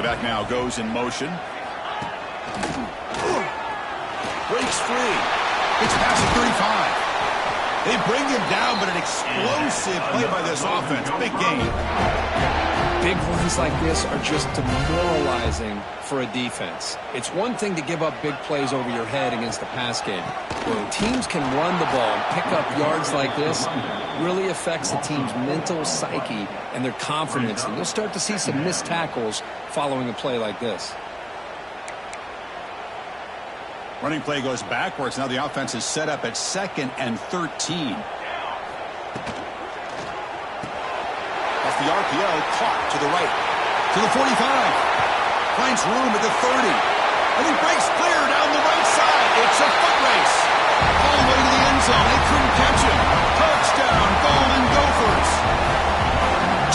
Quarterback now goes in motion. Breaks free. It's past the 35. They bring him down, but an explosive play by this offense. Big game. Big runs like this are just demoralizing for a defense. It's one thing to give up big plays over your head against the pass game. When teams can run the ball and pick up yards like this, it really affects the team's mental psyche and their confidence. And you'll start to see some missed tackles following a play like this. Running play goes backwards. Now the offense is set up at 2nd and 13. The RPO caught to the right. To the 45. Finds room at the 30. And he breaks clear down the right side. It's a foot race. All the way to the end zone. They couldn't catch him. Touchdown, Golden Gophers.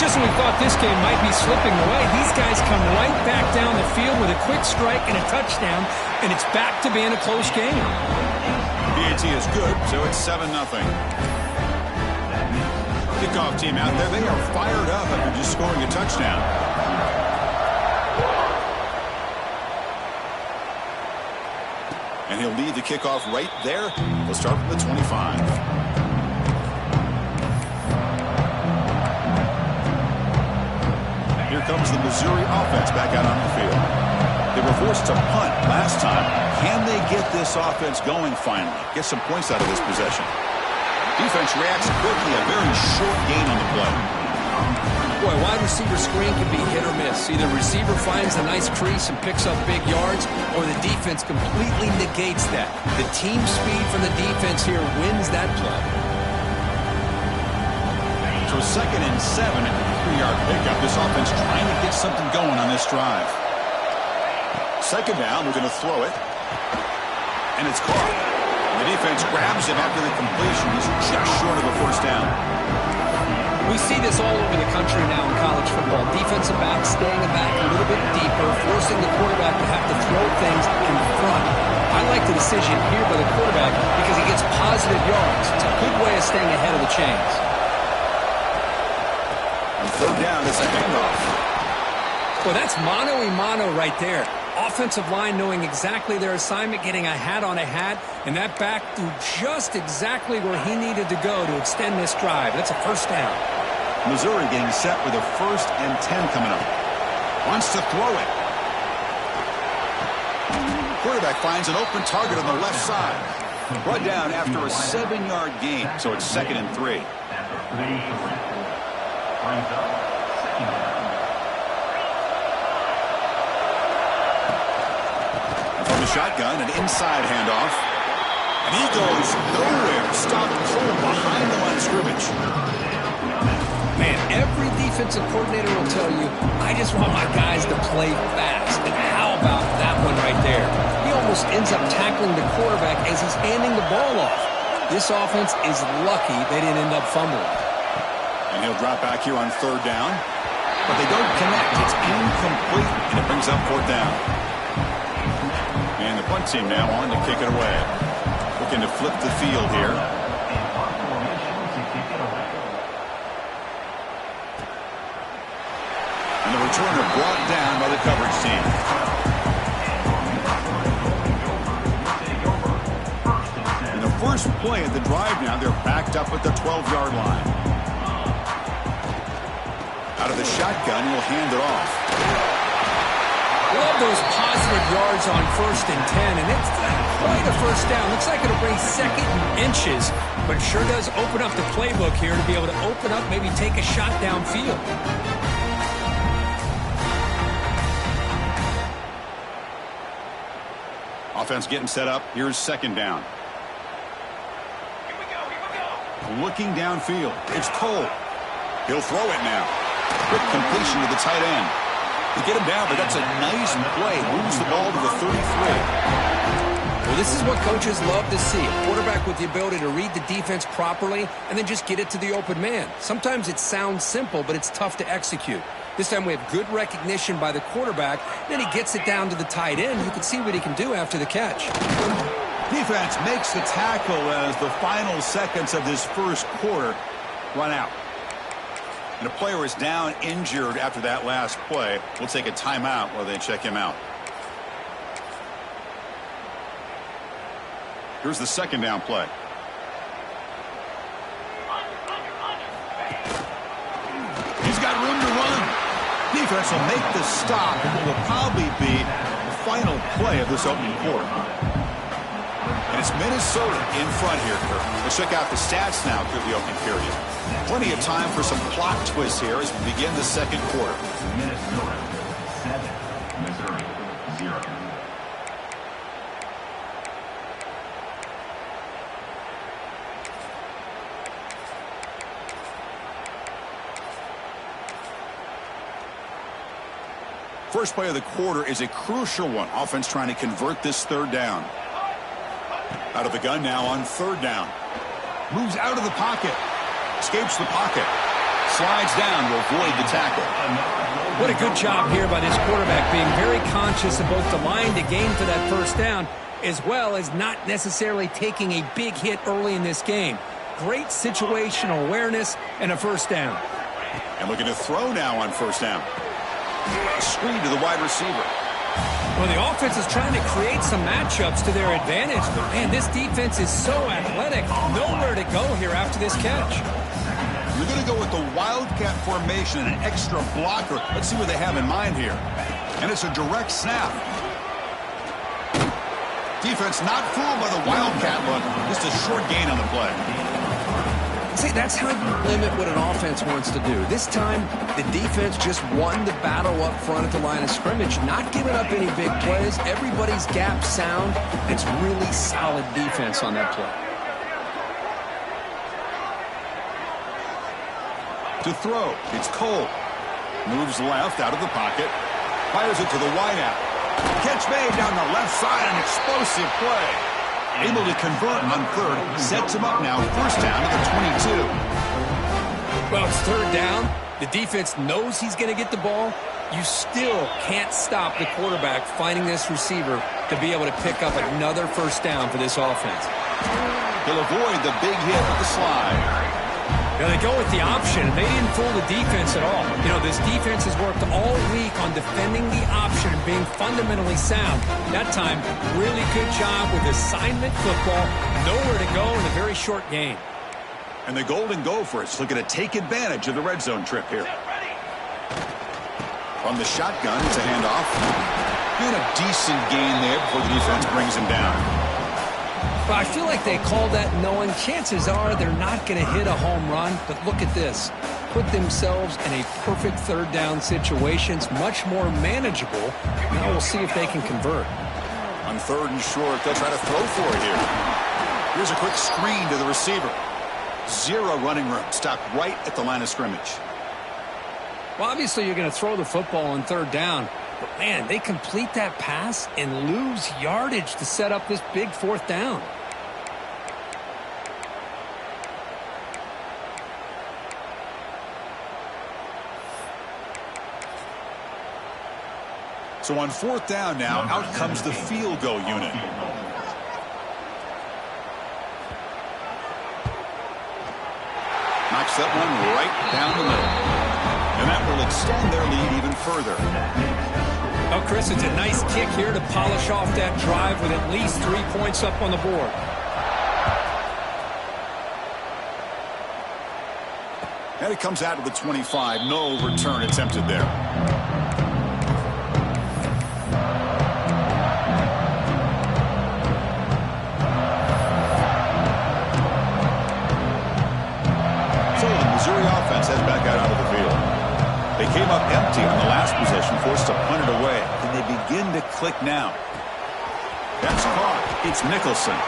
Just when we thought this game might be slipping away, these guys come right back down the field with a quick strike and a touchdown, and it's back to being a close game. BAT is good, so it's 7-0. Kickoff team out there. They are fired up after just scoring a touchdown. And he'll lead the kickoff right there. He'll start from the 25. Here comes the Missouri offense back out on the field. They were forced to punt last time. Can they get this offense going finally? Get some points out of this possession. Defense reacts quickly, a very short gain on the play. Boy, wide receiver screen can be hit or miss. Either receiver finds a nice crease and picks up big yards, or the defense completely negates that. The team speed from the defense here wins that play. So 2nd and 7 at the 3-yard pickup. This offense trying to get something going on this drive. 2nd down, we're going to throw it. And it's caught. The defense grabs him after the completion. He's just short of a first down. We see this all over the country now in college football. Defensive backs staying back a little bit deeper, forcing the quarterback to have to throw things in front. I like the decision here by the quarterback because he gets positive yards. It's a good way of staying ahead of the chains. On 3rd down, it's a handoff. Well, that's mano-a-mano right there. Offensive line knowing exactly their assignment, getting a hat on a hat, and that back threw just exactly where he needed to go to extend this drive. That's a first down. Missouri getting set with a 1st and 10 coming up. Wants to throw it. Quarterback finds an open target on the left side. Brought down after a 7-yard gain, so it's 2nd and 3. From the shotgun, an inside handoff. And he goes nowhere. Stopped cold behind the line of scrimmage. Man, every defensive coordinator will tell you, I just want my guys to play fast. And how about that one right there? He almost ends up tackling the quarterback as he's handing the ball off. This offense is lucky they didn't end up fumbling. And he'll drop back here on 3rd down. But they don't connect. It's incomplete, and it brings up 4th down. And the punt team now on to kick it away. Looking to flip the field here. And the returner brought down by the coverage team. And the first play of the drive now, they're backed up at the 12-yard line. Out of the shotgun, he'll hand it off. Love those positive yards on 1st and 10, and it's not quite a first down. Looks like it'll bring 2nd and inches, but it sure does open up the playbook here to be able to open up, maybe take a shot downfield. Offense getting set up. Here's 2nd down. Here we go. Looking downfield. It's Cole. He'll throw it now. Quick completion to the tight end. They get him down, but that's a nice play. Moves the ball to the 33. Well, this is what coaches love to see. A quarterback with the ability to read the defense properly and then just get it to the open man. Sometimes it sounds simple, but it's tough to execute. This time we have good recognition by the quarterback. Then he gets it down to the tight end. You can see what he can do after the catch. Defense makes the tackle as the final seconds of this first quarter run out. And a player is down injured after that last play. We'll take a timeout while they check him out. Here's the second down play. He's got room to run. Defense will make the stop, and it will probably be the final play of this opening quarter. And it's Minnesota in front here, Kirk. Let's check out the stats now through the opening period. Plenty of time for some plot twists here as we begin the second quarter. Minnesota 7, Missouri 0. First play of the quarter is a crucial one. Offense trying to convert this third down. Out of the gun now on third down. Moves out of the pocket. Escapes the pocket. Slides down to avoid the tackle. What a good job here by this quarterback, being very conscious of both the line to gain for that first down, as well as not necessarily taking a big hit early in this game. Great situational awareness and a first down. And looking to throw now on first down. Screen to the wide receiver. Well, the offense is trying to create some matchups to their advantage, but man, this defense is so athletic. Nowhere to go here after this catch. You're going to go with the wildcat formation and an extra blocker. Let's see what they have in mind here. And it's a direct snap. Defense not fooled by the wildcat look. Just a short gain on the play. See, that's how you limit what an offense wants to do. This time, the defense just won the battle up front at the line of scrimmage, not giving up any big plays. Everybody's gap sound. It's really solid defense on that play. To throw, it's Cole. Moves left out of the pocket. Fires it to the wideout. Catch made down the left side, an explosive play. Able to convert on third. Sets him up now. First down to the 22. Well, it's third down. The defense knows he's going to get the ball. You still can't stop the quarterback finding this receiver to be able to pick up another first down for this offense. He'll avoid the big hit with the slide. Now they go with the option, and they didn't fool the defense at all. You know, this defense has worked all week on defending the option and being fundamentally sound. That time, really good job with assignment football. Nowhere to go in a very short game. And the Golden Gophers looking to take advantage of the red zone trip here. From the shotgun, it's a handoff. And a decent gain there before the defense brings him down. Well, I feel like they called that knowing chances are they're not going to hit a home run. But look at this. Put themselves in a perfect third down situation. It's much more manageable. Now we'll see if they can convert. On third and short, they'll try to throw for it here. Here's a quick screen to the receiver. Zero running room. Stopped right at the line of scrimmage. Well, obviously you're going to throw the football on third down. But, man, they complete that pass and lose yardage to set up this big fourth down. So on fourth down now, out comes the field goal unit. Knocks that one right down the middle. And that will extend their lead even further. Oh, Chris, it's a nice kick here to polish off that drive with at least 3 points up on the board. And it comes out to the 25. No return attempted there. So the Missouri offense heads back out onto the field. They came up empty on the last possession, forced to punt it away. And they begin to click now. That's caught. It's Nicholson.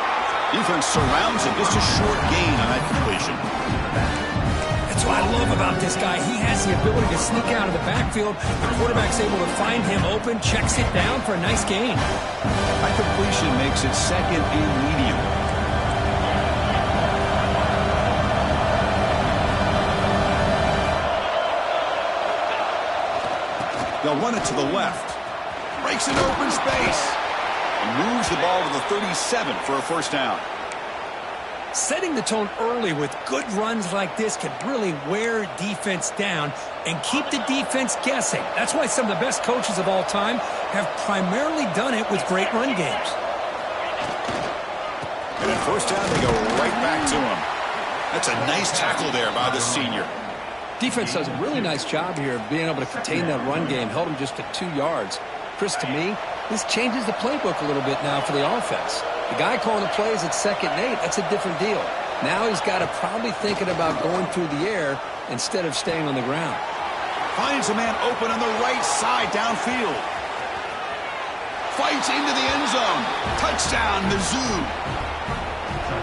Defense surrounds him. Just a short gain on that completion. That's what I love about this guy. He has the ability to sneak out of the backfield. The quarterback's able to find him open, checks it down for a nice gain. That completion makes it second and medium. They'll run it to the left. Breaks an open space. And moves the ball to the 37 for a first down. Setting the tone early with good runs like this can really wear defense down and keep the defense guessing. That's why some of the best coaches of all time have primarily done it with great run games. And at first down, they go right back to him. That's a nice tackle there by the senior. Defense does a really nice job here of being able to contain that run game, held him just to 2 yards. Chris, to me, this changes the playbook a little bit now for the offense. The guy calling the plays at 2nd and 8, that's a different deal. Now he's got to probably thinking about going through the air instead of staying on the ground. Finds a man open on the right side downfield. Fights into the end zone. Touchdown, Mizzou.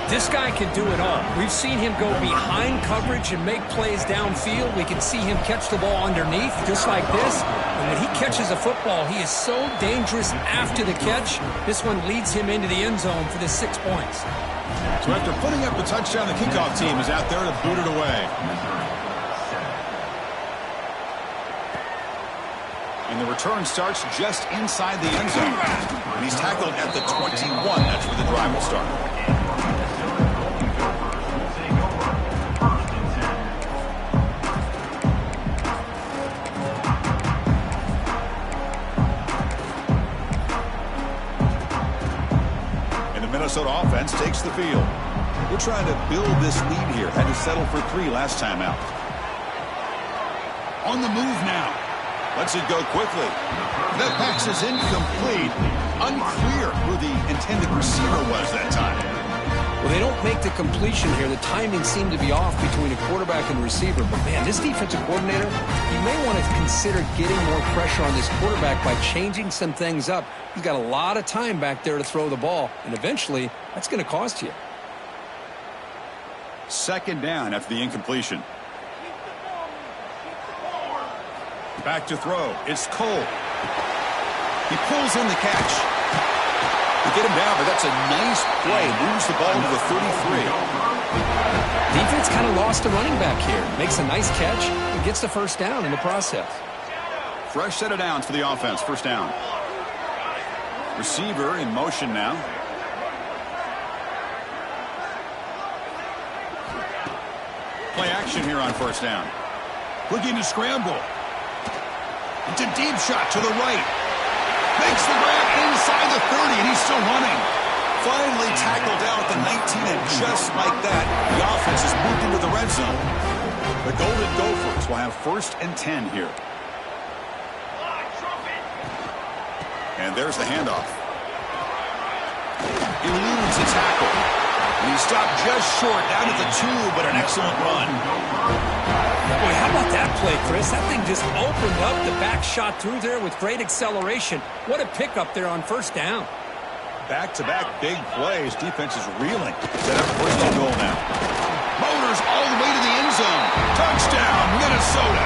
This guy can do it all. We've seen him go behind coverage and make plays downfield. We can see him catch the ball underneath, just like this. And when he catches a football, he is so dangerous after the catch. This one leads him into the end zone for the 6 points. So after putting up the touchdown, the kickoff team is out there to boot it away. And the return starts just inside the end zone. And he's tackled at the 21. That's where the drive will start. Minnesota offense takes the field. We're trying to build this lead here. Had to settle for 3 last time out. On the move now. Lets it go quickly. That pass is incomplete. Unclear who the intended receiver was that time. Well, they don't make the completion here. The timing seemed to be off between a quarterback and the receiver. But, man, this defensive coordinator, he may want to consider getting more pressure on this quarterback by changing some things up. He's got a lot of time back there to throw the ball, and eventually that's going to cost you. 2nd down after the incompletion. Back to throw. It's Cole. He pulls in the catch. To get him down, but that's a nice play. Moves the ball to the 33. Defense kind of lost a running back here. Makes a nice catch and gets the 1st down in the process. Fresh set of downs for the offense. 1st down. Receiver in motion now. Play action here on 1st down. Looking to scramble. It's a deep shot to the right. Makes the grab inside the 30, and he's still running. Finally tackled down at the 19, and just like that, the offense has moved into the red zone. The Golden Gophers will have 1st and 10 here. And there's the handoff. Eludes the tackle. And he stopped just short, down at the 2, but an excellent run. Boy, how about that play, Chris? That thing just opened up. The back shot through there with great acceleration. What a pickup there on 1st down. Back-to-back big plays. Defense is reeling. Set up 1st and goal now. Motors all the way to the end zone. Touchdown, Minnesota.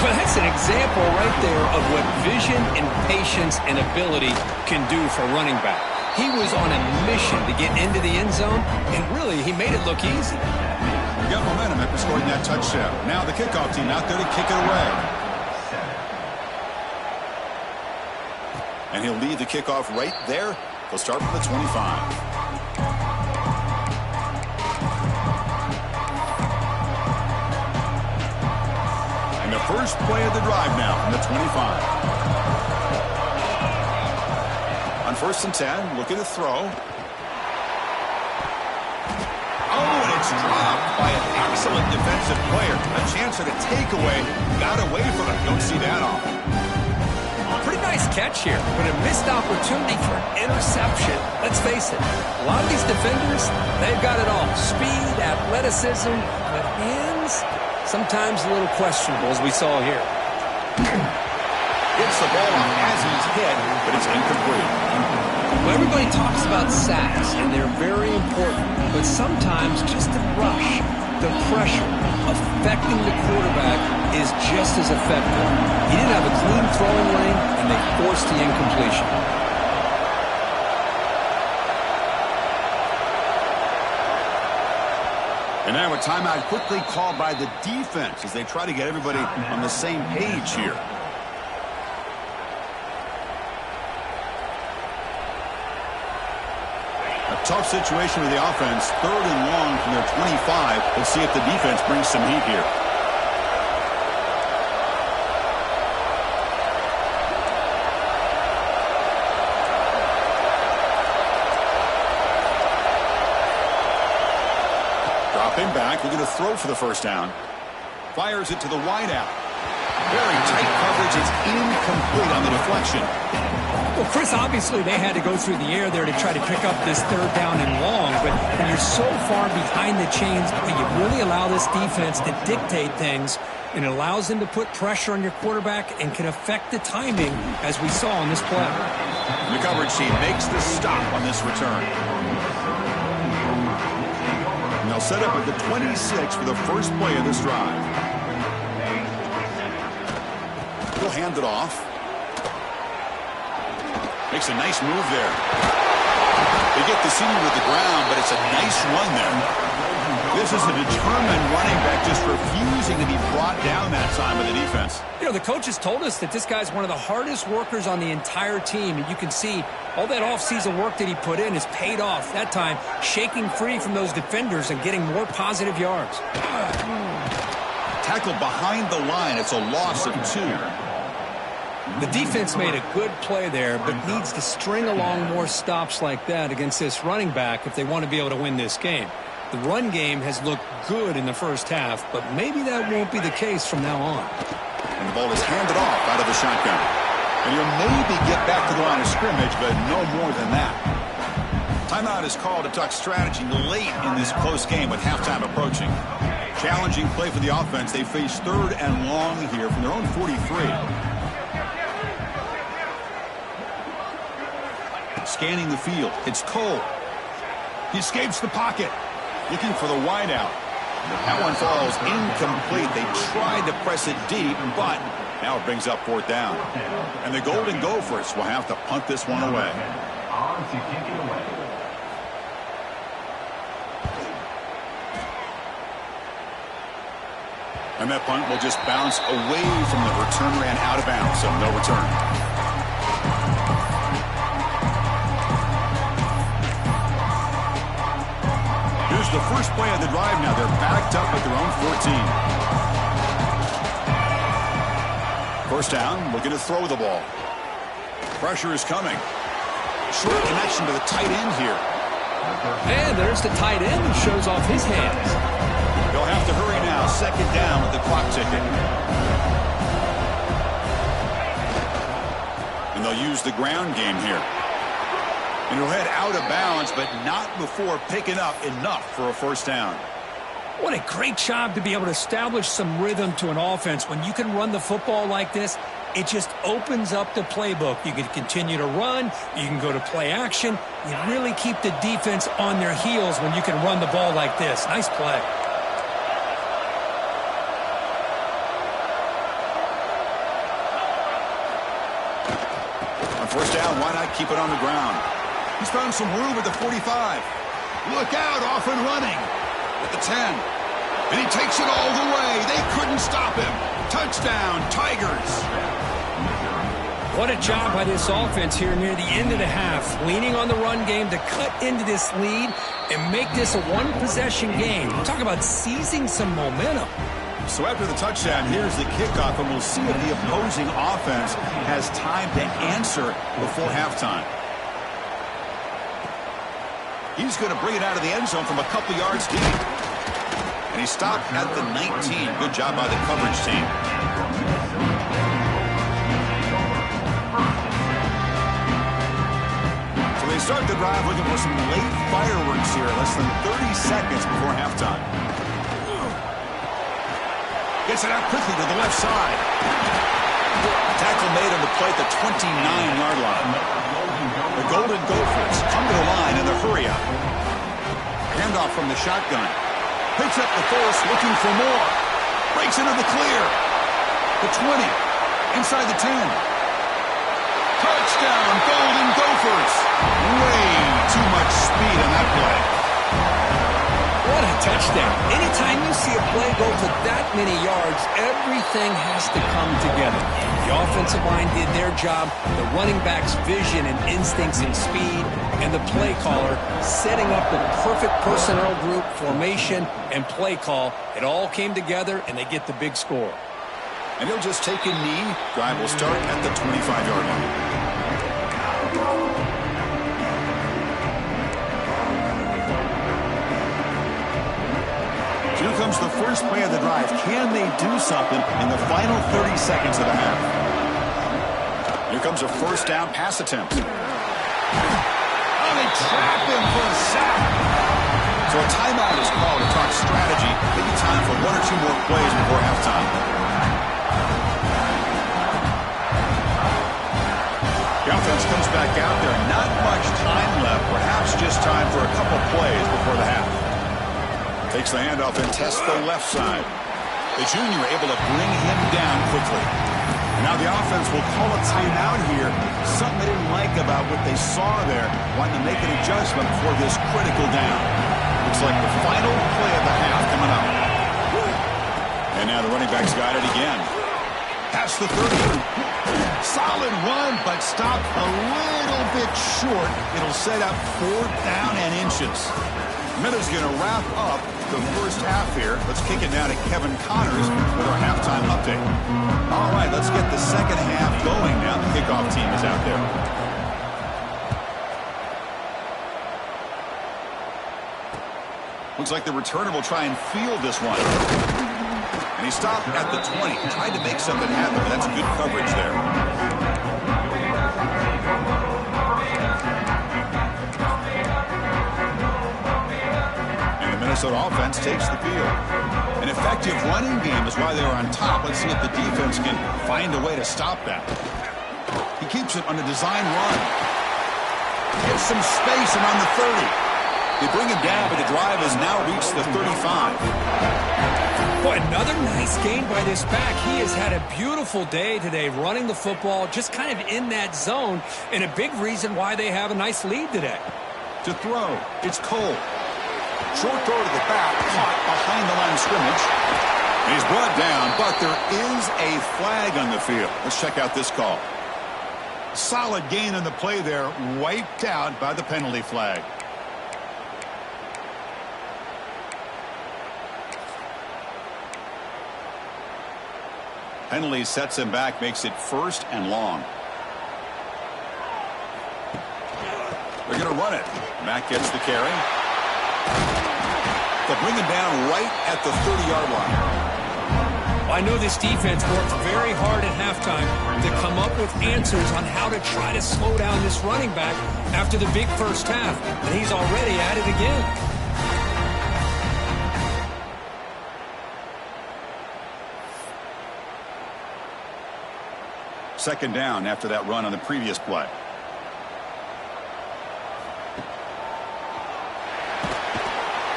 Well, that's an example right there of what vision and patience and ability can do for running back. He was on a mission to get into the end zone, and really, he made it look easy. We got momentum after scoring that touchdown. Now the kickoff team out there to kick it away. And he'll lead the kickoff right there. They'll start from the 25. And the first play of the drive now from the 25. On 1st and 10, look at the throw. Oh, and it's dropped by an excellent defensive player. A chance at a takeaway. Got away from it. Don't see that often. Pretty nice catch here, but a missed opportunity for an interception. Let's face it, a lot of these defenders, they've got it all. Speed, athleticism, but hands, sometimes a little questionable, as we saw here. Gets the ball off as he's hit, but it's incomplete. Well, everybody talks about sacks, and they're very important, but sometimes just the rush, the pressure, affecting the quarterback is just as effective. He didn't have a clean throwing lane, and they forced the incompletion. And now a timeout quickly called by the defense as they try to get everybody on the same page here. A Tough situation with the offense. 3rd and long from their 25. Let's see if the defense brings some heat here. Dropping back, looking to throw for the first down. Fires it to the wideout. Very tight coverage. It's incomplete on the deflection. Well, Chris, obviously they had to go through the air there to try to pick up this 3rd down and long, but when you're so far behind the chains, you really allow this defense to dictate things, and it allows them to put pressure on your quarterback and can affect the timing, as we saw on this play. The coverage team makes the stop on this return. And they'll set up at the 26 for the first play of this drive. He'll hand it off. Makes a nice move there. They get the senior with the ground, but it's a nice run there. This is a determined running back just refusing to be brought down that time by the defense. You know, the coaches told us that this guy's one of the hardest workers on the entire team, and you can see all that offseason work that he put in has paid off. That time, shaking free from those defenders and getting more positive yards. Tackle behind the line. It's a loss of 2. The defense made a good play there, but needs to string along more stops like that against this running back if they want to be able to win this game. The run game has looked good in the first half, but maybe that won't be the case from now on. And the ball is handed off out of the shotgun. And he'll maybe get back to the line of scrimmage, but no more than that. Timeout is called to talk strategy late in this close game with halftime approaching. Challenging play for the offense. They face 3rd and long here from their own 43. Scanning the field. It's Cole. He escapes the pocket. Looking for the wideout. That one falls incomplete. They tried to press it deep, but now it brings up 4th down. And the Golden Gophers will have to punt this one away. On to kick it away. And that punt will just bounce away from the return man out of bounds, so no return. Here's the first play of the drive now. They're backed up at their own 14. First down, looking to throw the ball. Pressure is coming. Short connection to the tight end here. And there's the tight end who shows off his hands. They'll have to hurry now. 2nd down with the clock ticking. And they'll use the ground game here. And he'll head out of bounds, but not before picking up enough for a first down. What a great job to be able to establish some rhythm to an offense. When you can run the football like this, it just opens up the playbook. You can continue to run. You can go to play action. You really keep the defense on their heels when you can run the ball like this. Nice play. On first down, why not keep it on the ground? He's found some room at the 45. Look out, off and running. At the 10. And he takes it all the way. They couldn't stop him. Touchdown, Tigers. What a job by this offense here near the end of the half. Leaning on the run game to cut into this lead and make this a one-possession game. Talk about seizing some momentum. So after the touchdown, here's the kickoff, and we'll see if the opposing offense has time to answer before halftime. He's going to bring it out of the end zone from a couple yards deep. And he stopped at the 19. Good job by the coverage team. So they start the drive looking for some late fireworks here, less than 30 seconds before halftime. Gets it out quickly to the left side. Tackle made on the play at the 29-yard line. The Golden Gophers come to the line in the hurry up. Handoff from the shotgun. Picks up the force, looking for more. Breaks into the clear. The 20. Inside the 10. Touchdown, Golden Gophers. Way too much speed on that play. What a touchdown. Anytime you see a play go for that many yards, everything has to come together. The offensive line did their job, the running back's vision and instincts and speed, and the play caller setting up the perfect personnel group, formation, and play call. It all came together, and they get the big score. And he'll just take a knee. Drive will start at the 25-yard line. Here comes the first play of the drive. Can they do something in the final 30 seconds of the half? Here comes a first down pass attempt. Oh, they trap him for a sack. So a timeout is called to talk strategy. Maybe time for one or two more plays before halftime. The offense comes back out there. Not much time left. Perhaps just time for a couple plays before the half. Takes the handoff and tests the left side. The junior able to bring him down quickly. Now the offense will call a timeout here. Something they didn't like about what they saw there. Wanting to make an adjustment for this critical down. Looks like the final play of the half coming up. And now the running back's got it again. Past the 30. Solid run, but stopped a little bit short. It'll set up 4th down and inches. Minutes going to wrap up the first half here. Let's kick it now to Kevin Connors with our halftime update. All right, let's get the second half going now. The kickoff team is out there. Looks like the returner will try and field this one. And he stopped at the 20. Tried to make something happen. That's good coverage there. Minnesota offense takes the field. An effective running game is why they were on top. Let's see if the defense can find a way to stop that. He keeps it on a design run. Gets some space around the 30. They bring him down, but the drive has now reached the 35. Boy, another nice gain by this back. He has had a beautiful day today running the football, just kind of in that zone, and a big reason why they have a nice lead today. To throw, it's Cole. Short throw to the back, caught behind the line of scrimmage. He's brought down, but there is a flag on the field. Let's check out this call. Solid gain on the play there, wiped out by the penalty flag. Penalty sets him back, makes it 1st and long. They're going to run it. Mack gets the carry. They'll bring him down right at the 30-yard line. Well, I know this defense worked very hard at halftime to come up with answers on how to try to slow down this running back after the big first half, and he's already at it again. Second down after that run on the previous play.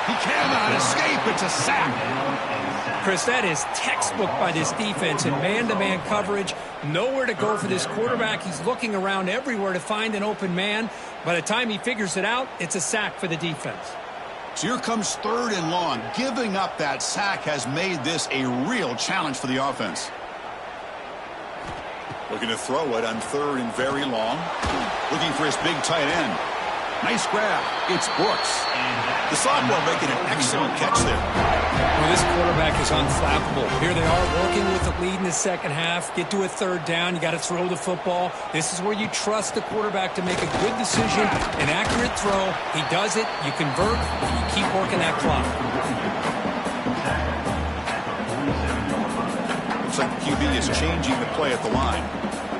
He cannot escape. It's a sack. Chris, that is textbook by this defense in man-to-man coverage. Nowhere to go for this quarterback. He's looking around everywhere to find an open man. By the time he figures it out, it's a sack for the defense. So here comes 3rd and long. Giving up that sack has made this a real challenge for the offense. Looking to throw it on 3rd and very long. Looking for his big tight end. Nice grab. It's Brooks. The sophomore making an excellent catch there. Well, this quarterback is unflappable. Here they are working with the lead in the second half. Get to a 3rd down. You got to throw the football. This is where you trust the quarterback to make a good decision, an accurate throw. He does it. You convert, and you keep working that clock. Looks like the QB is changing the play at the line.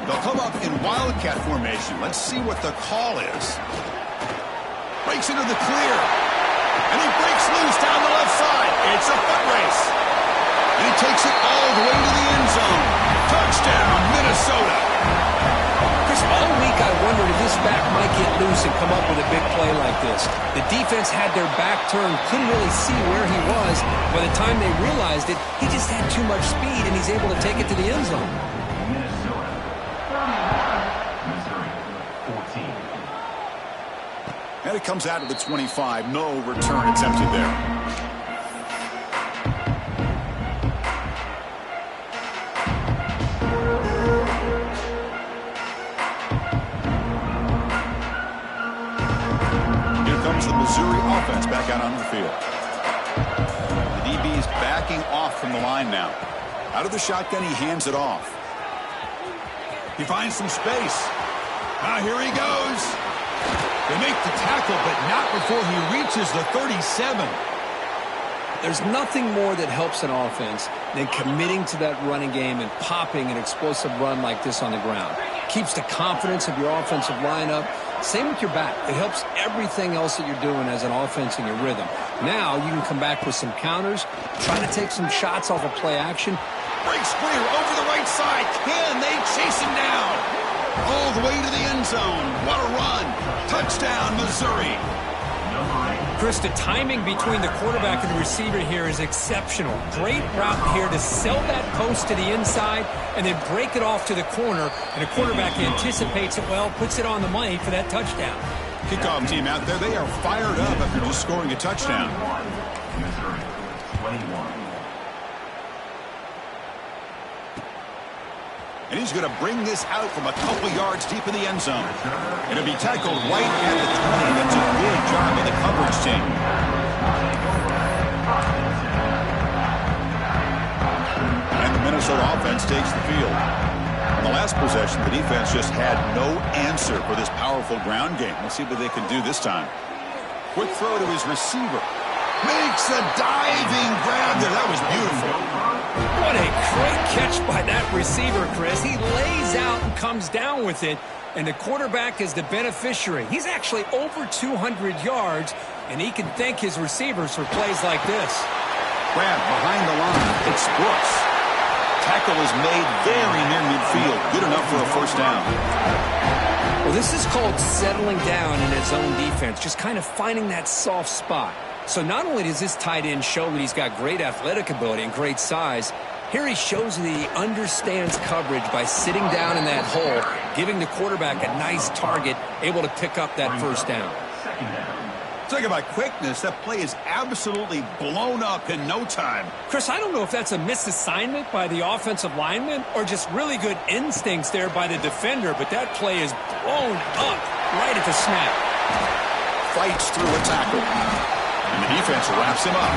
They'll come up in wildcat formation. Let's see what the call is. Breaks into the clear. And he breaks loose down the left side. It's a foot race. And he takes it all the way to the end zone. Touchdown, Minnesota. Chris, all week I wondered if this back might get loose and come up with a big play like this. The defense had their back turned, couldn't really see where he was. By the time they realized it, he just had too much speed, and he's able to take it to the end zone. Minnesota 31, Missouri 14. And it comes out of the 25. No return attempted there. Missouri offense back out on the field. The DB is backing off from the line now. Out of the shotgun, he hands it off. He finds some space. Now here he goes. They make the tackle, but not before he reaches the 37. There's nothing more that helps an offense than committing to that running game and popping an explosive run like this on the ground. Keeps the confidence of your offensive lineup. Same with your back. It helps everything else that you're doing as an offense in your rhythm. Now you can come back with some counters, try to take some shots off of play action. Breaks clear over the right side. Can they chase him down? All the way to the end zone. What a run. Touchdown, Missouri. Chris, the timing between the quarterback and the receiver here is exceptional. Great route here to sell that post to the inside and then break it off to the corner. And the quarterback anticipates it well, puts it on the money for that touchdown. Kickoff team out there, they are fired up after just scoring a touchdown. Missouri, 21. And he's going to bring this out from a couple yards deep in the end zone. It'll be tackled right at the 20. That's a good job of the coverage team. And the Minnesota offense takes the field. On the last possession, the defense just had no answer for this powerful ground game. Let's see what they can do this time. Quick throw to his receiver. Makes a diving grab there. That was beautiful. What a great catch by that receiver, Chris. He lays out and comes down with it, and the quarterback is the beneficiary. He's actually over 200 yards, and he can thank his receivers for plays like this. Grab behind the line. It's Brooks. Tackle is made very near midfield. Good enough for a first down. Well, this is called settling down in his own defense, just kind of finding that soft spot. So not only does this tight end show that he's got great athletic ability and great size, here he shows that he understands coverage by sitting down in that hole, giving the quarterback a nice target, able to pick up that first down. Talk about quickness. That play is absolutely blown up in no time. Chris, I don't know if that's a misassignment by the offensive lineman or just really good instincts there by the defender, but that play is blown up right at the snap. Fights through a tackle. And the defense wraps him up.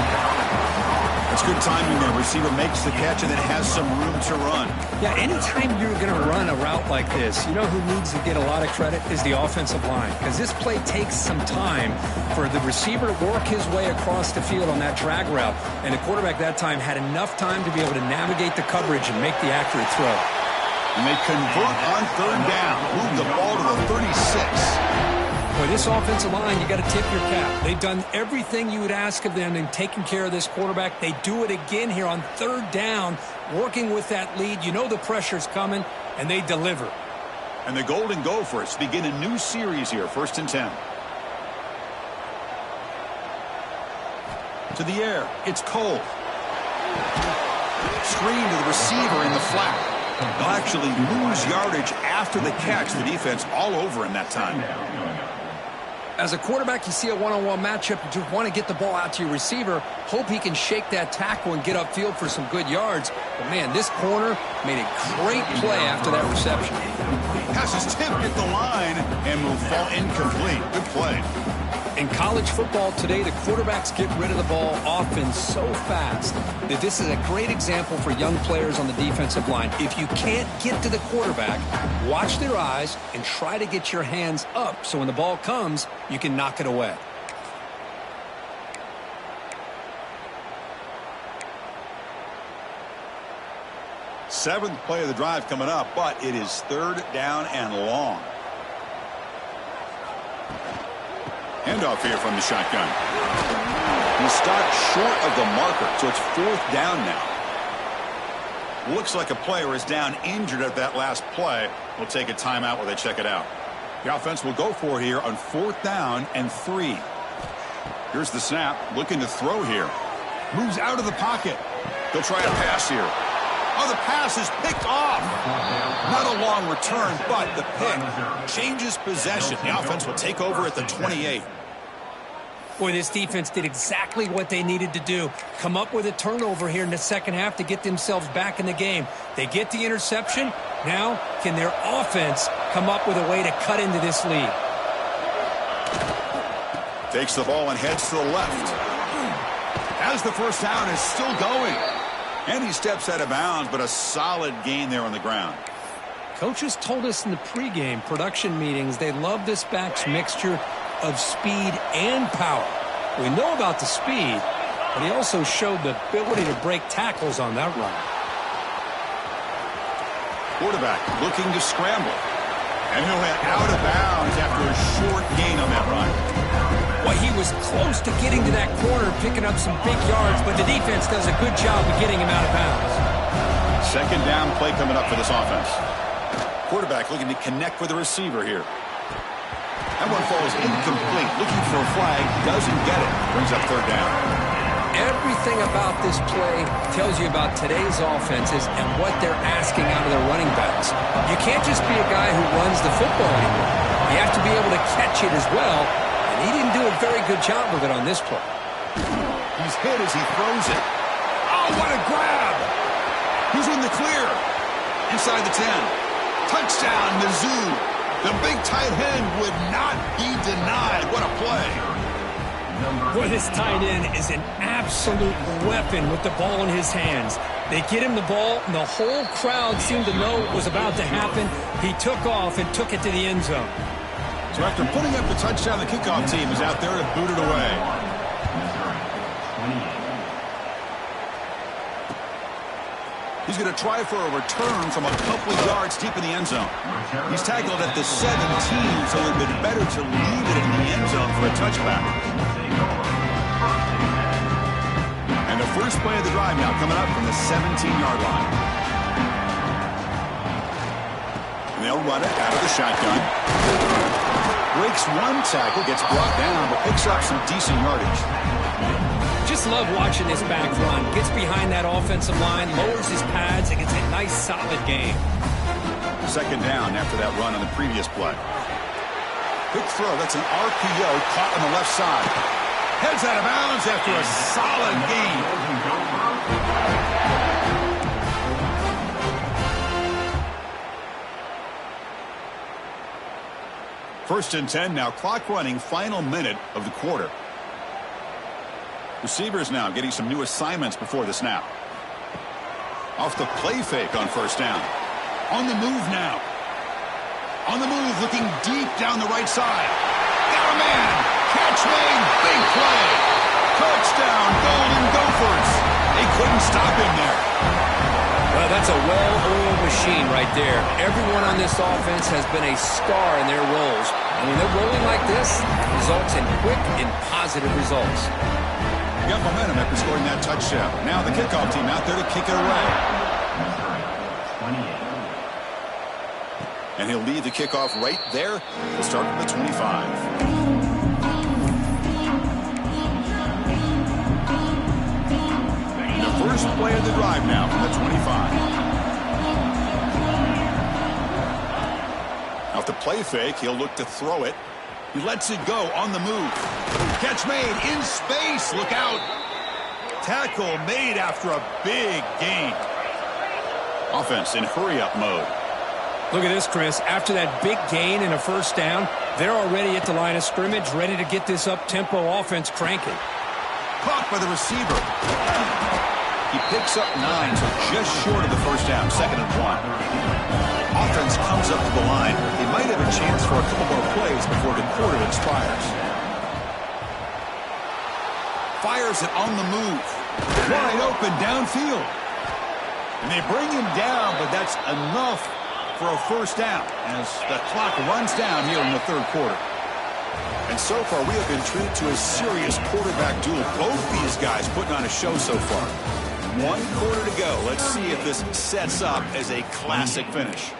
That's good timing there. Receiver makes the catch and then has some room to run. Yeah, anytime you're going to run a route like this, you know who needs to get a lot of credit is the offensive line. Because this play takes some time for the receiver to work his way across the field on that drag route. And the quarterback that time had enough time to be able to navigate the coverage and make the accurate throw. And they convert on third down. Move the ball to the 36. Boy, this offensive line, you got to tip your cap. They've done everything you would ask of them in taking care of this quarterback. They do it again here on third down, working with that lead. You know the pressure's coming, and they deliver. And the Golden Gophers begin a new series here, 1st and 10. To the air, it's Cole. Screen to the receiver in the flat. They'll actually lose yardage after the catch. The defense all over him that time. As a quarterback, you see a one-on-one matchup, you just want to get the ball out to your receiver, hope he can shake that tackle and get upfield for some good yards. But, man, this corner made a great play after that reception. Pass is tipped at the line and will fall incomplete. Good play. In college football today, the quarterbacks get rid of the ball often so fast that this is a great example for young players on the defensive line. If you can't get to the quarterback, watch their eyes and try to get your hands up so when the ball comes, you can knock it away. Seventh play of the drive coming up, but it is third down and long. Handoff here from the shotgun. He stopped short of the marker, so it's fourth down now. Looks like a player is down injured at that last play. We'll take a timeout while they check it out. The offense will go for it here on 4th down and 3. Here's the snap, looking to throw here. Moves out of the pocket. They'll try a pass here. Oh, the pass is picked off. Not a long return, but the pick changes possession. The offense will take over at the 28. Boy, this defense did exactly what they needed to do. Come up with a turnover here in the second half to get themselves back in the game. They get the interception. Now, can their offense come up with a way to cut into this lead? Takes the ball and heads to the left. As the first down is still going. And he steps out of bounds, but a solid gain there on the ground. Coaches told us in the pregame production meetings they love this back's mixture of speed and power. We know about the speed, but he also showed the ability to break tackles on that run. Quarterback looking to scramble. And he'll head out of bounds after a short gain on that run. Well, he was close to getting to that corner, picking up some big yards, but the defense does a good job of getting him out of bounds. Second down play coming up for this offense. Quarterback looking to connect with the receiver here. That one falls incomplete. Looking for a flag. Doesn't get it. Brings up third down. Everything about this play tells you about today's offenses and what they're asking out of their running backs. You can't just be a guy who runs the football anymore. You have to be able to catch it as well, and he didn't do a very good job of it on this play. He's hit as he throws it. Oh, what a grab! He's in the clear. Inside the 10. Touchdown, Mizzou. The big tight end would not be denied. What a play. Boy, this tight end is an absolute weapon with the ball in his hands. They get him the ball, and the whole crowd seemed to know what was about to happen. He took off and took it to the end zone. So after putting up the touchdown, the kickoff team is out there to boot it away. He's going to try for a return from a couple of yards deep in the end zone. He's tackled at the 17, so it would have been better to leave it in the end zone for a touchback. And the first play of the drive now coming up from the 17-yard line. And they'll run it out of the shotgun. Breaks one tackle, gets brought down, but picks up some decent yardage. Just love watching this back run. Gets behind that offensive line, lowers his pads, and gets a nice, solid gain. Second down after that run on the previous play. Quick throw. That's an RPO caught on the left side. Heads out of bounds after a solid gain. First and 10 now. Clock running. Final minute of the quarter. Receivers now getting some new assignments before the snap. Off the play fake on first down. On the move now. On the move, looking deep down the right side. Got a man. Catch made. Big play. Touchdown, Golden Gophers. They couldn't stop him there. Well, that's a well-oiled machine right there. Everyone on this offense has been a star in their roles. And when they're rolling like this, it results in quick and positive results. Got momentum after scoring that touchdown. Now the kickoff team out there to kick it away. And he'll lead the kickoff right there. He'll start at the 25. The first play of the drive now from the 25. Off the play fake, he'll look to throw it. He lets it go on the move. Catch made in space. Look out. Tackle made after a big gain. Offense in hurry-up mode. Look at this, Chris. After that big gain and a first down, they're already at the line of scrimmage, ready to get this up-tempo offense cranking. Caught by the receiver. He picks up 9, so just short of the first down. Second and 1. Offense comes up to the line. They might have a chance for a couple more plays before the quarter expires. Fires it on the move. Wide open downfield. And they bring him down, but that's enough for a first down as the clock runs down here in the third quarter. And so far, we have been treated to a serious quarterback duel. Both these guys putting on a show so far. 1 quarter to go. Let's see if this sets up as a classic finish.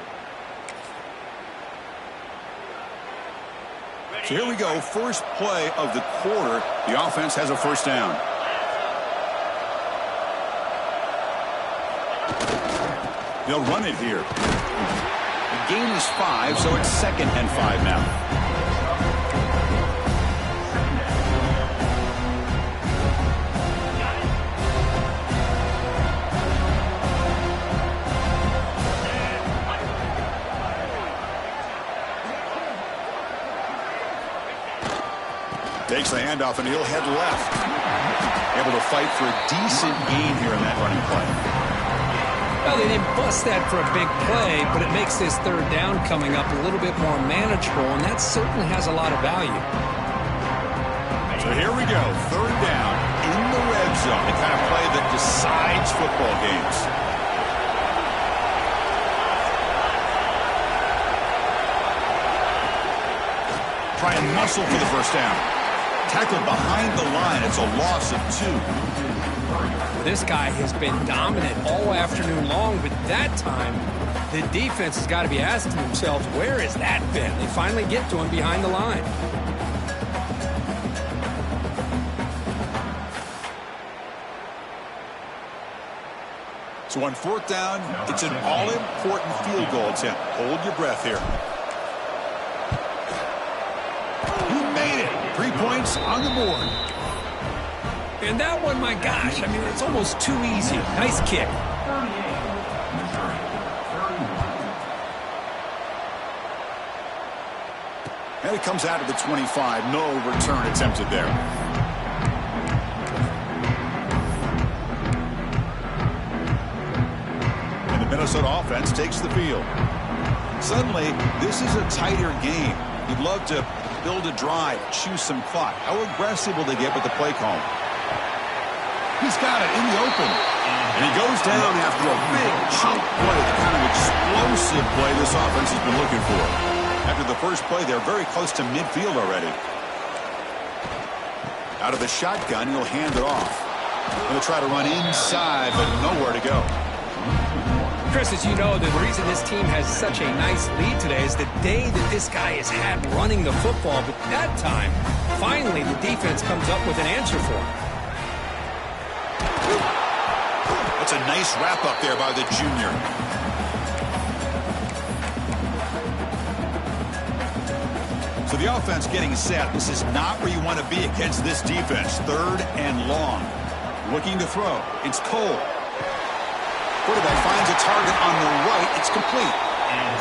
So here we go. First play of the quarter. The offense has a first down. They'll run it here. The gain is 5, so it's second and 5 now. Takes the handoff, and he'll head left. Able to fight for a decent gain here in that running play. Well, they didn't bust that for a big play, but it makes this third down coming up a little bit more manageable, and that certainly has a lot of value. So here we go, third down in the red zone, the kind of play that decides football games. Try and muscle for the first down. Tackled behind the line. It's a loss of 2. This guy has been dominant all afternoon long, but that time, the defense has got to be asking themselves, where has that been? They finally get to him behind the line. So on fourth down, it's an all-important field goal attempt. Hold your breath here. He made it. 3 points on the board. And that one, my gosh, I mean, it's almost too easy. Nice kick. And it comes out of the 25. No return attempted there. And the Minnesota offense takes the field. Suddenly, this is a tighter game. You'd love to build a drive, choose some clock. How aggressive will they get with the play call? He's got it in the open. And he goes down after a big chunk play, the kind of explosive play this offense has been looking for. After the first play, they're very close to midfield already. Out of the shotgun, he'll hand it off. Going to try to run inside, but nowhere to go. Chris, as you know, the reason this team has such a nice lead today is the day that this guy has had running the football. But that time, finally, the defense comes up with an answer for him. That's a nice wrap-up there by the junior. So the offense getting set. This is not where you want to be against this defense. Third and long. Looking to throw. It's Cole. Quarterback finds a target on the right. It's complete.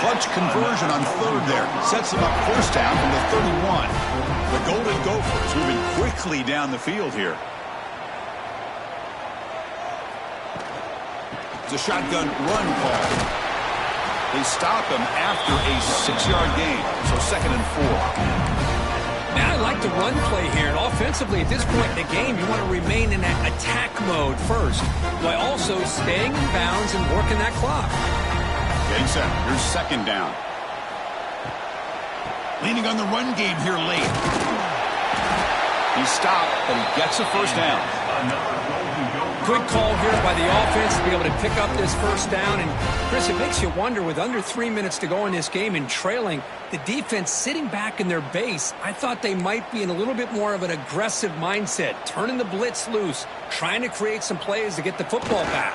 Clutch conversion on third there. Sets him up first down from the 31. The Golden Gophers moving quickly down the field here. It's a shotgun run call. They stop him after a 6-yard gain. So 2nd and 4. Man, I like the run play here. And offensively, at this point in the game, you want to remain in that attack mode first, while also staying in bounds and working that clock. Getting set. Here's 2nd down. Leaning on the run game here late. He stopped, but he gets a first down. Good call here by the offense to be able to pick up this first down. And, Chris, it makes you wonder, with under 3 minutes to go in this game and trailing, the defense sitting back in their base, I thought they might be in a little bit more of an aggressive mindset, turning the blitz loose, trying to create some plays to get the football back.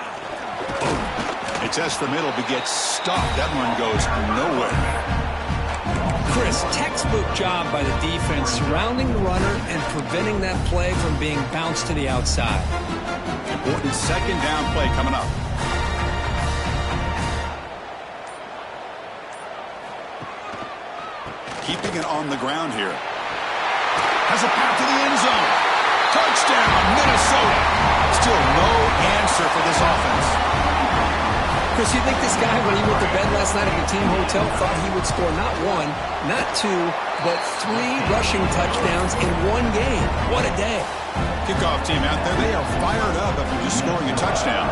They test the middle, but gets stopped. That one goes nowhere. Chris, textbook job by the defense surrounding the runner and preventing that play from being bounced to the outside. Important 2nd down play coming up. Keeping it on the ground here. Has a path to the end zone. Touchdown, Minnesota. Still no answer for this offense. Chris, you think this guy, when he went to bed last night at the team hotel, thought he would score not 1, not 2, but 3 rushing touchdowns in one game? What a day. Kickoff team out there, they are fired up after just scoring a touchdown.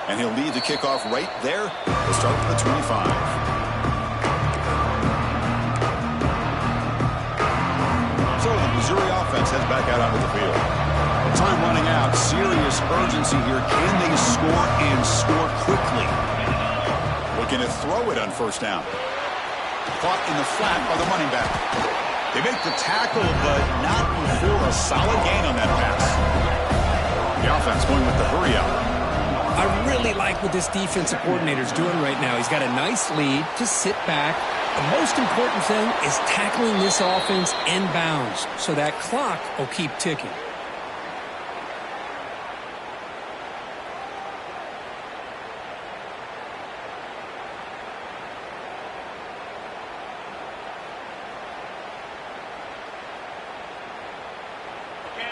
And he'll lead the kickoff right there. We'll start with the 25. So the Missouri offense heads back out onto the field. Time running out. Serious urgency here. Can they score and score quickly? Looking to throw it on first down. Caught in the flat by the running back. They make the tackle, but not before a solid gain on that pass. The offense going with the hurry up. I really like what this defensive coordinator is doing right now. He's got a nice lead. Just sit back. The most important thing is tackling this offense in bounds, so that clock will keep ticking.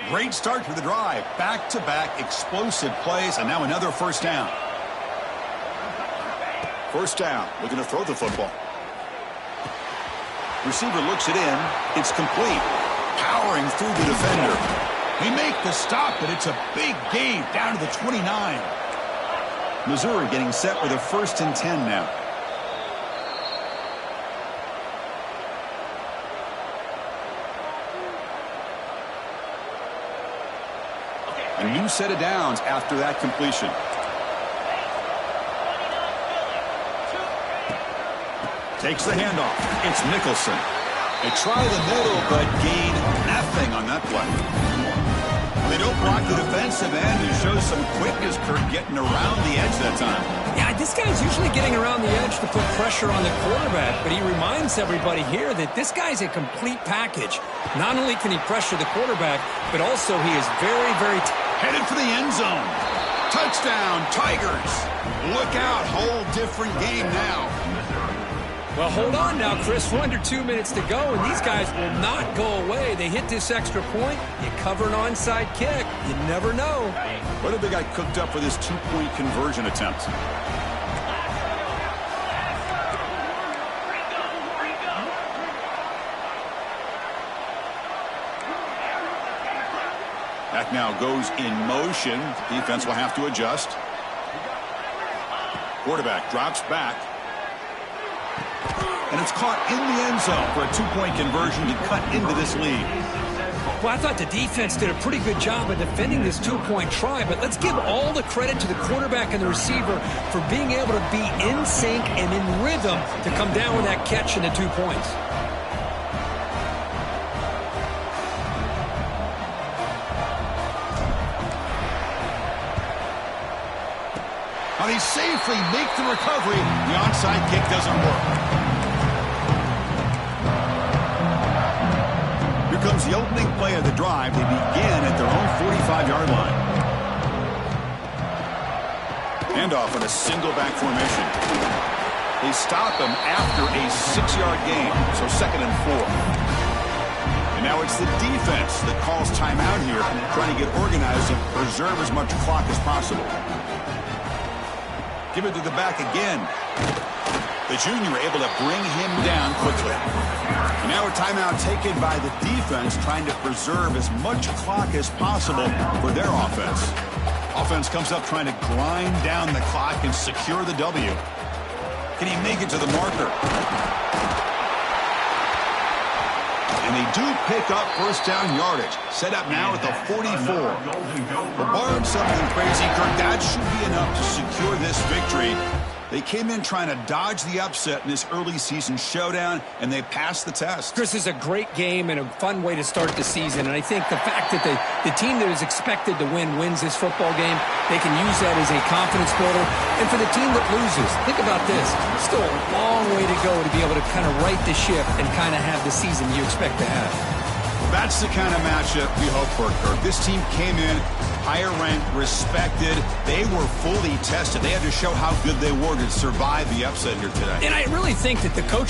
Great start to the drive. Back-to-back explosive plays, and now another first down. First down. Looking to throw the football. Receiver looks it in. It's complete. Powering through the defender. They make the stop, but it's a big gain down to the 29. Missouri getting set with a 1st and 10 now. A new set of downs after that completion. Takes the handoff. It's Nicholson. They try the middle, but gain nothing on that play. They don't block the defensive end and show some quickness, Kurt, getting around the edge that time. Yeah, this guy's usually getting around the edge to put pressure on the quarterback, but he reminds everybody here that this guy's a complete package. Not only can he pressure the quarterback, but also he is very, very... Headed for the end zone. Touchdown, Tigers. Look out, whole different game now. Well, hold on now, Chris. We're under 2 minutes to go, and these guys will not go away. They hit this extra point. You cover an onside kick. You never know. What if they got cooked up for this 2-point conversion attempt? That now goes in motion. Defense will have to adjust. Quarterback drops back. And it's caught in the end zone for a 2-point conversion to cut into this lead. Well, I thought the defense did a pretty good job of defending this 2-point try, but let's give all the credit to the quarterback and the receiver for being able to be in sync and in rhythm to come down with that catch and the 2 points. Now they safely make the recovery. The onside kick doesn't work. Here comes the opening play of the drive. They begin at their own 45-yard line. Handoff in a single back formation. They stop him after a 6-yard gain, so 2nd and 4. And now it's the defense that calls timeout here, trying to get organized and preserve as much clock as possible. Give it to the back again. The junior able to bring him down quickly. And now a timeout taken by the defense, trying to preserve as much clock as possible for their offense. Offense comes up trying to grind down the clock and secure the W. Can he make it to the marker? And they do pick up first down yardage. Set up now at the 44. But barring something crazy, Kirk, that should be enough to secure this victory. They came in trying to dodge the upset in this early season showdown, and they passed the test. Chris, is a great game and a fun way to start the season. And I think the fact that the team that is expected to win wins this football game, they can use that as a confidence builder. And for the team that loses, think about this. Still a long way to go to be able to kind of right the ship and kind of have the season you expect to have. That's the kind of matchup we hope for, Kirk. This team came in higher ranked, respected. They were fully tested. They had to show how good they were to survive the upset here today. And I really think that the coach